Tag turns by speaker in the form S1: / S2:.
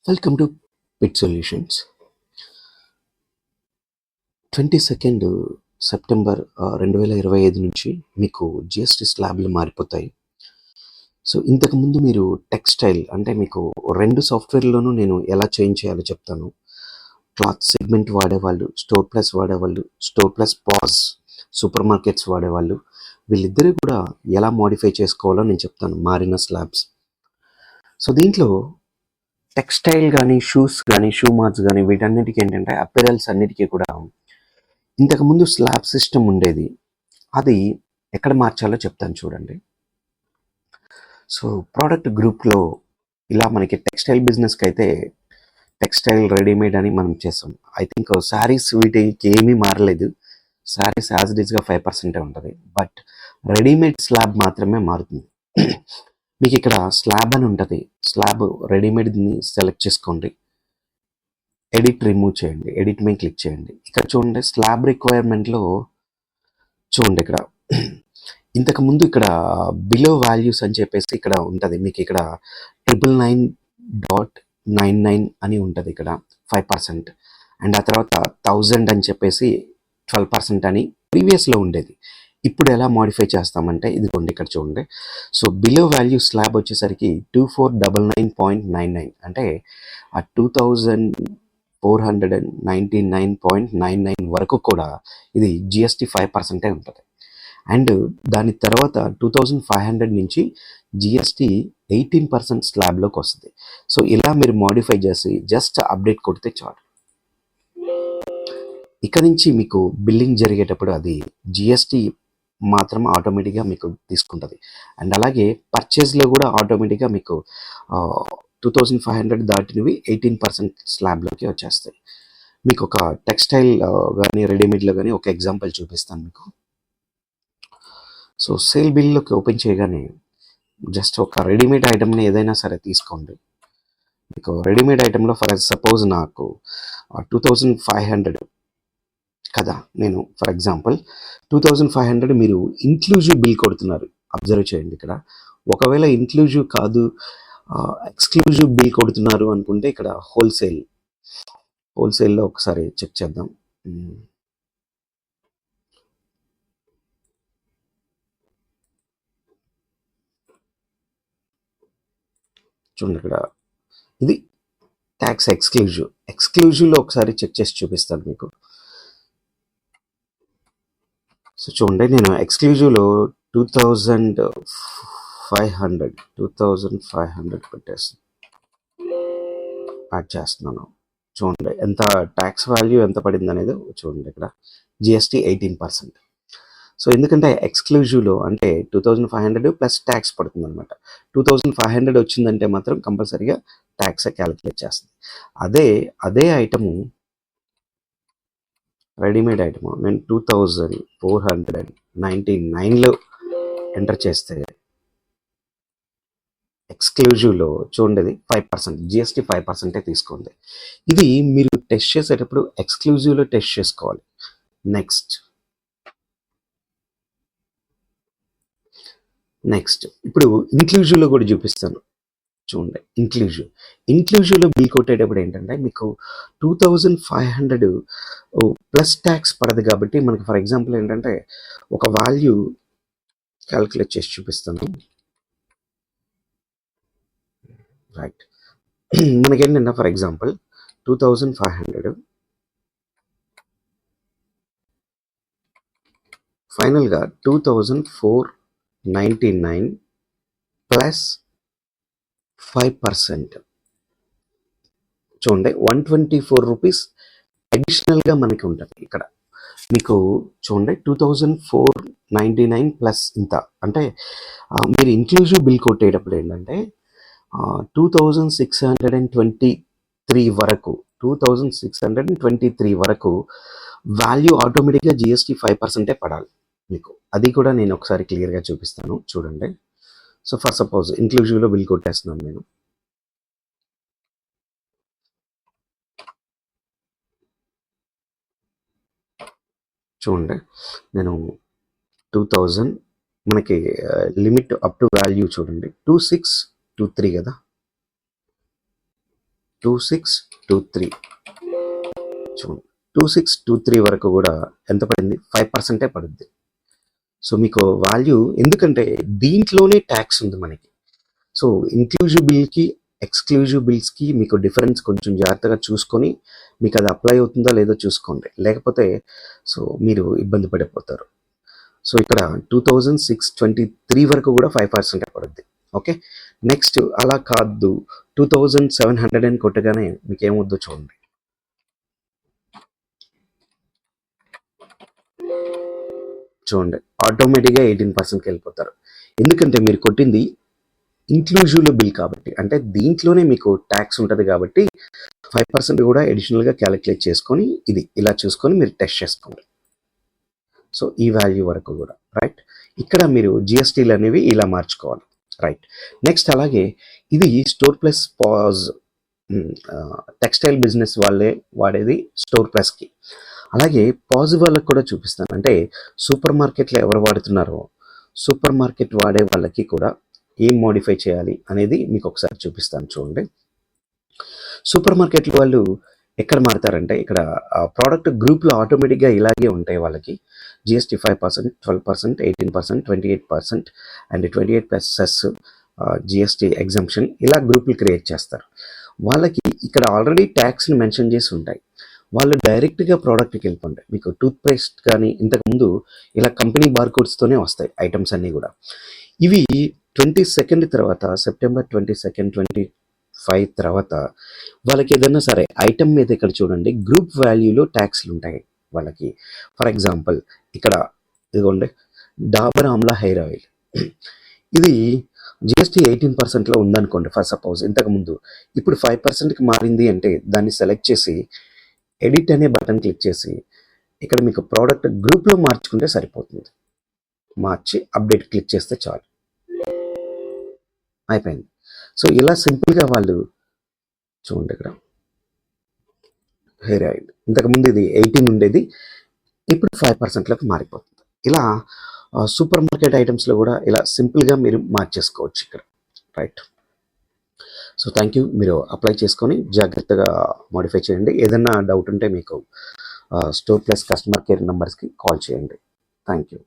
S1: Welcome to Pit Solutions. 22 September 2025 నుంచి మీకు GST స్లాబ్లు మారిపోతాయి. సో ఇంతకుముందు మీరు టెక్స్టైల్ అంటే మీకు 2 సాఫ్ట్వేర్లోనూ నేను ఎలా చేంజ్ చేయాలో చెప్తాను. క్లాత్ సెగ్మెంట్ వాడేవాళ్ళు, స్టోర్ ప్లస్ వాడేవాళ్ళు, store plus pause super markets వాడేవాళ్ళు, వీళ్ళిద్దరూ కూడా ఎలా మోడిఫై చేసుకోవాలో నేను చెప్తాను మారిన స్లాబ్స్. సో దీంట్లో టెక్స్టైల్ కానీ, షూస్ కానీ, షూ మార్ట్స్ కానీ వీటన్నిటికీ ఏంటంటే అపెరల్స్ అన్నిటికీ కూడా ఇంతకుముందు స్లాబ్ సిస్టమ్ ఉండేది. అది ఎక్కడ మార్చాలో చెప్తాను చూడండి. సో ప్రోడక్ట్ గ్రూప్లో ఇలా మనకి టెక్స్టైల్ బిజినెస్కి అయితే టెక్స్టైల్ రెడీమేడ్ అని మనం చేస్తాం. ఐ థింక్ శారీస్ వీటికి ఏమీ మారలేదు. శారీస్ యాజ్ ఇట్ ఈస్గా 5% ఉంటుంది. బట్ రెడీమేడ్ స్లాబ్ మాత్రమే మారుతుంది. మీకు ఇక్కడ స్లాబ్ అని ఉంటుంది. స్లాబ్ రెడీమేడ్ని సెలెక్ట్ చేసుకోండి, ఎడిట్ రిమూవ్ చేయండి, ఎడిట్ మీద క్లిక్ చేయండి. ఇక్కడ చూడండి స్లాబ్ రిక్వైర్మెంట్లో చూడండి ఇక్కడ ఇంతకుముందు ఇక్కడ బిలో వాల్యూస్ అని చెప్పేసి ఇక్కడ ఉంటుంది. మీకు ఇక్కడ 999.99 అని ఉంటుంది ఇక్కడ 5%. అండ్ ఆ తర్వాత 1000 అని చెప్పేసి 12% అని ప్రీవియస్లో ఉండేది. ఇప్పుడు ఎలా మోడిఫై చేస్తామంటే ఇదిగోండి ఇక్కడ చూడండి. సో బిలో వాల్యూ స్లాబ్ వచ్చేసరికి 2499.99 అంటే ఆ 2499.99 వరకు కూడా ఇది జిఎస్టీ 5% ఉంటుంది. అండ్ దాని తర్వాత 2500 నుంచి జిఎస్టీ 18% స్లాబ్లోకి వస్తుంది. సో ఇలా మీరు మోడిఫై చేసి జస్ట్ అప్డేట్ కొడితే చాలు. ఇక్కడ నుంచి మీకు బిల్లింగ్ జరిగేటప్పుడు అది జిఎస్టీ మాత్రం ఆటోమేటిక్గా మీకు తీసుకుంటుంది. అండ్ అలాగే పర్చేస్లో కూడా ఆటోమేటిక్గా మీకు 2500 దాటినవి 18% స్లాబ్లోకి వచ్చేస్తాయి. మీకు ఒక టెక్స్టైల్ కానీ రెడీమేడ్లో కానీ ఒక ఎగ్జాంపుల్ చూపిస్తాను మీకు. సో సేల్ బిల్లోకి ఓపెన్ చేయగానే జస్ట్ ఒక రెడీమేడ్ ఐటమ్ని ఏదైనా సరే తీసుకోండి. మీకు రెడీమేడ్ ఐటెంలో ఫర్ సపోజ్ నాకు 2500 కదా, నేను ఫర్ ఎగ్జాంపుల్ 2500 మీరు ఇంక్లూజివ్ బిల్ కొడుతున్నారు. అబ్జర్వ్ చేయండి ఇక్కడ. ఒకవేళ ఇంక్లూజివ్ కాదు ఎక్స్క్లూజివ్ బిల్ కొడుతున్నారు అనుకుంటే ఇక్కడ హోల్సేల్లో ఒకసారి చెక్ చేద్దాం. చూడండి ఇక్కడ ఇది ట్యాక్స్ ఎక్స్క్లూజివ్లో ఒకసారి చెక్ చేసి చూపిస్తాను మీకు. సో చూడండి నేను ఎక్స్క్లూజివ్లో 2500 పెట్టేసి యాడ్ చేస్తున్నాను. చూడండి ఎంత ట్యాక్స్ వాల్యూ ఎంత పడింది అనేది చూడండి ఇక్కడ జిఎస్టీ 18%. సో ఎందుకంటే ఎక్స్క్లూజివ్లో అంటే 2500 ప్లస్ ట్యాక్స్ పడుతుంది అనమాట. 2500 వచ్చిందంటే మాత్రం కంపల్సరీగా ట్యాక్స్ క్యాలిక్యులేట్ చేస్తుంది. అదే ఐటము రెడీమేడ్ ఐటమ్ నేను 2499లో ఎంటర్ చేస్తే ఎక్స్క్లూజివ్లో చూడండి 5% జిఎస్టీ 5% తీసుకోండి. ఇది మీరు టెస్ట్ చేసేటప్పుడు ఎక్స్క్లూజివ్లో టెస్ట్ చేసుకోవాలి. నెక్స్ట్ ఇప్పుడు ఇంక్లూజివ్లో కూడా చూపిస్తాను చూడండి. ఇంక్లూజివ్లో బిల్ కొట్టేటప్పుడు ఏంటంటే మీకు 2500 ప్లస్ ట్యాక్స్ పడదు కాబట్టి మనకి ఫర్ ఎగ్జాంపుల్ ఏంటంటే ఒక వాల్యూ క్యాల్కులేట్ చేసి చూపిస్తాను. రైట్, మనకేంటంటే ఫర్ ఎగ్జాంపుల్ 2500 ఫైనల్గా 2499 ప్లస్ 5% చూడండి 124 రూపీస్ అడిషనల్గా మనకి ఉంటుంది ఇక్కడ. మీకు చూడండి 2499 ప్లస్ ఇంత అంటే మీరు ఇంక్లూజివ్ బిల్ కొట్టేటప్పుడు ఏంటంటే 2623 వరకు వాల్యూ ఆటోమేటిక్గా జిఎస్టీ 5% పడాలి మీకు. అది కూడా నేను ఒకసారి క్లియర్గా చూపిస్తాను చూడండి. సో ఫర్ సపోజ్ ఇంక్లూజివ్లో బిల్ కొట్టేస్తున్నాను నేను. చూడండి నేను 2000 మనకి లిమిట్ అప్ టు వాల్యూ చూడండి 2623 కదా. 2623 చూడండి. 2623 వరకు కూడా ఎంత పడింది? 5% పడుద్ది. సో మీకు వాల్యూ, ఎందుకంటే దీంట్లోనే ట్యాక్స్ ఉంది మనకి. సో ఇంక్లూజివ్ బిల్కి ఎక్స్క్లూజివ్ బిల్స్కి మీకు డిఫరెన్స్ కొంచెం జాగ్రత్తగా చూసుకొని మీకు అది అప్లై అవుతుందో లేదో చూసుకోండి, లేకపోతే సో మీరు ఇబ్బంది పడిపోతారు. సో ఇక్కడ 2623 వరకు కూడా 5% పడుద్ది. ఓకే, నెక్స్ట్ అలా కాదు 2700 అని కొట్టగానే మీకు ఏమవుద్దో చూడండి. చూడండి, ఆటోమేటిక్గా 18%కి వెళ్ళిపోతారు. ఎందుకంటే మీరు కొట్టింది ఇంక్లూజివ్లో బిల్ కాబట్టి, అంటే దీంట్లోనే మీకు ట్యాక్స్ ఉంటుంది కాబట్టి 5% కూడా అడిషనల్గా క్యాలిక్యులేట్ చేసుకొని ఇది ఇలా చూసుకొని మీరు టెస్ట్ చేసుకోండి. సో ఈ వాల్యూ వరకు కూడా రైట్. ఇక్కడ మీరు జిఎస్టీలు అనేవి ఇలా మార్చుకోవాలి. రైట్, నెక్స్ట్ అలాగే ఇది store plus pause, textile business వాళ్ళే వాడేది స్టోర్ ప్లస్కి. అలాగే పాజ్ వాళ్ళకి కూడా చూపిస్తాను, అంటే సూపర్ మార్కెట్లో ఎవరు వాడుతున్నారో సూపర్ మార్కెట్ వాడే వాళ్ళకి కూడా ఏం మోడిఫై చేయాలి అనేది మీకు ఒకసారి చూపిస్తాను. చూడండి, సూపర్ మార్కెట్ వాళ్ళు ఎక్కడ మారుతారంటే ఇక్కడ ప్రోడక్ట్ గ్రూప్లో ఆటోమేటిక్గా ఇలాగే ఉంటాయి. వాళ్ళకి GST 5%, 12%, 18%, 28% and 28+ cess GST exemption ఇలా గ్రూపులు క్రియేట్ చేస్తారు. వాళ్ళకి ఇక్కడ ఆల్రెడీ ట్యాక్స్ని మెన్షన్ చేసి ఉంటాయి. వాళ్ళు డైరెక్ట్గా ప్రోడక్ట్కి వెళ్ళిపోండి. మీకు టూత్ పేస్ట్ కానీ ఇంతకుముందు ఇలా కంపెనీ బార్కోడ్స్తోనే వస్తాయి ఐటమ్స్ అన్నీ కూడా. ఇవి 22 తర్వాత, సెప్టెంబర్ 22, 25 తర్వాత వాళ్ళకి ఏదైనా సరే ఐటమ్ మీద ఇక్కడ చూడండి గ్రూప్ వాల్యూలో ట్యాక్స్లు ఉంటాయి వాళ్ళకి. ఫర్ ఎగ్జాంపుల్ ఇక్కడ ఇదిగోండి డాబర్ ఆమ్లా హెయిర్ ఆయిల్, ఇది జిఎస్టీ 18%లో ఉందనుకోండి ఫర్ సపోజ్ ఇంతకుముందు. ఇప్పుడు 5%కి మారింది అంటే దాన్ని సెలెక్ట్ చేసి ఎడిట్ అనే బటన్ క్లిక్ చేసి ఇక్కడ మీకు ప్రోడక్ట్ గ్రూప్లో మార్చుకుంటే సరిపోతుంది. మార్చి అప్డేట్ క్లిక్ చేస్తే చాలు, అయిపోయింది. సో ఇలా సింపుల్గా వాళ్ళు చూడండి ఇక్కడ హెయిర్ ఆయిల్ ఇంతకుముందు ఇది 18 ఉండేది, ఇప్పుడు 5%లకు మారిపోతుంది. ఇలా సూపర్ మార్కెట్ ఐటమ్స్లో కూడా ఇలా సింపుల్గా మీరు మార్చేసుకోవచ్చు ఇక్కడ. Right, so thank you. మీరు అప్లై చేసుకొని జాగ్రత్తగా మోడిఫై చేయండి. ఏదైనా డౌట్ ఉంటే మీకు స్టోర్ ప్లస్ కస్టమర్ కేర్ నెంబర్స్కి కాల్ చేయండి. Thank you.